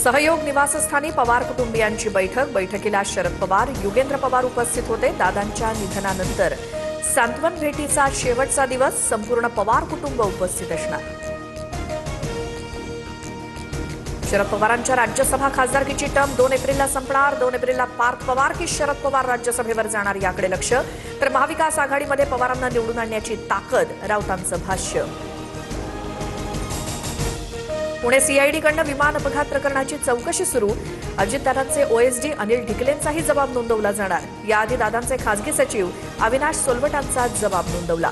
सहयोग निवासस्थानी पवार कुटुंबियांची बैठकीला शरद पवार, युगेंद्र पवार उपस्थित होते. दादांच्या निधनानंतर सांत्वन भेटीचा शेवटचा दिवस, संपूर्ण पवार कुटुंब उपस्थित असणार. शरद पवारांच्या राज्यसभा खासदारकीची टर्म 2 एप्रिलला संपणार. 2 एप्रिलला पार्थ पवार की शरद पवार राज्यसभेवर जाणार याकडे लक्ष. तर महाविकास आघाडीमध्ये पवारांना निवडून आणण्याची ताकद, राऊतांचं भाष्य. पुणे सीआयडीकडनं विमान अपघात प्रकरणाची चौकशी सुरू. अजितदादांचे ओएसडी अनिल ढिकलेंचाही जबाब नोंदवला जाणार. याआधी दादांचे खासगी सचिव अविनाश सोलवटांचा जबाब नोंदवला.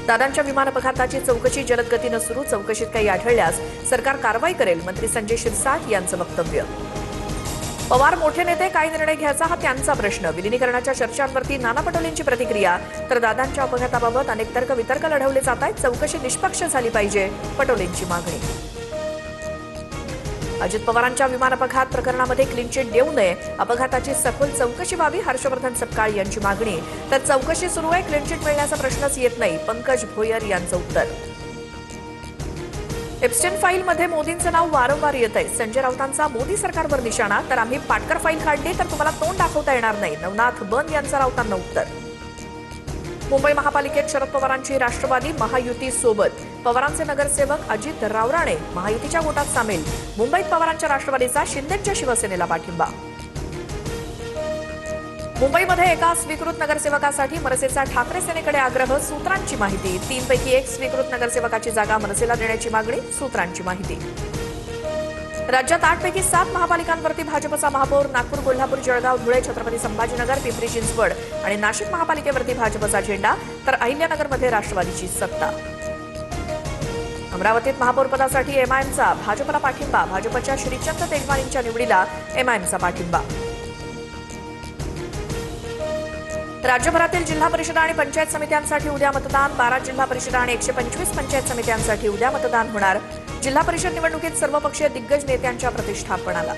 दादांच्या विमान अपघाताची चौकशी जलद गतीनं सुरू. चौकशीत काही आढळल्यास सरकार कारवाई करेल, मंत्री संजय शिरसाट यांचं वक्तव्य. पवार मोठे नेते, काय निर्णय घ्यायचा हा त्यांचा प्रश्न. विलिनीकरणाच्या चर्चांवरती नाना पटोलेंची प्रतिक्रिया. तर दादांच्या अपघाताबाबत अनेक तर्क लढवले जात आहेत. चौकशी निष्पक्ष झाली पाहिजे, पटोलेंची मागणी. अजित पवारांच्या विमान अपघात प्रकरणामध्ये क्लीन चिट देऊ नये, अपघाताची सखोल चौकशी व्हावी, हर्षवर्धन सपकाळ यांची मागणी. तर चौकशी सुरू आहे, क्लीन चिट मिळण्याचा प्रश्नच येत नाही, पंकज भोयर यांचं उत्तर. एप्स्टेन फाईलमध्ये मोदींचं नाव वारंवार येत आहे. संजय राऊतांचा मोदी सरकारवर निशाणा. तर आम्ही पाटकर फाईल काढली तर तुम्हाला तोंड दाखवता येणार नाही, नवनाथ बन यांचं राऊतांना उत्तर. मुंबई महापालिकेत शरद पवारांची राष्ट्रवादी महायुती सोबत. पवारांचे नगरसेवक अजित रावराणे महायुतीच्या गोटात सामील. मुंबईत पवारांच्या राष्ट्रवादीचा, शिंदेच्या शिवसेनेला पाठिंबा. मुंबईमध्ये एका स्वीकृत नगरसेवकासाठी मनसेचा ठाकरे सेनेकडे आग्रह, सूत्रांची माहिती. 3 पैकी 1 स्वीकृत नगरसेवकाची जागा मनसेला देण्याची मागणी, सूत्रांची माहिती. राज्यात 8 पैकी 7 महापालिकांवरती भाजपचा महापौर. नागपूर, कोल्हापूर, जळगाव, धुळे, छत्रपती संभाजीनगर, पिंपरी चिंचवड आणि नाशिक महापालिकेवरती भाजपचा झेंडा. तर अहिल्यानगरमध्ये राष्ट्रवादीची सत्ता. अमरावतीत महापौरपदासाठी एमआयएमचा, भाजपला पाठिंबा. भाजपच्या श्रीचंद तेजवानींच्या निवडीला एमआयएमचा पाठिंबा. राज्यभरातील जिल्हा परिषद आणि पंचायत समित्यांसाठी उद्या मतदान. 12 जिल्हा परिषद आणि 125 पंचायत समित्यांसाठी उद्या मतदान होणार. जिल्हा परिषद निवडणुकीत सर्वपक्षीय दिग्गज नेत्यांच्या प्रतिष्ठापनाला.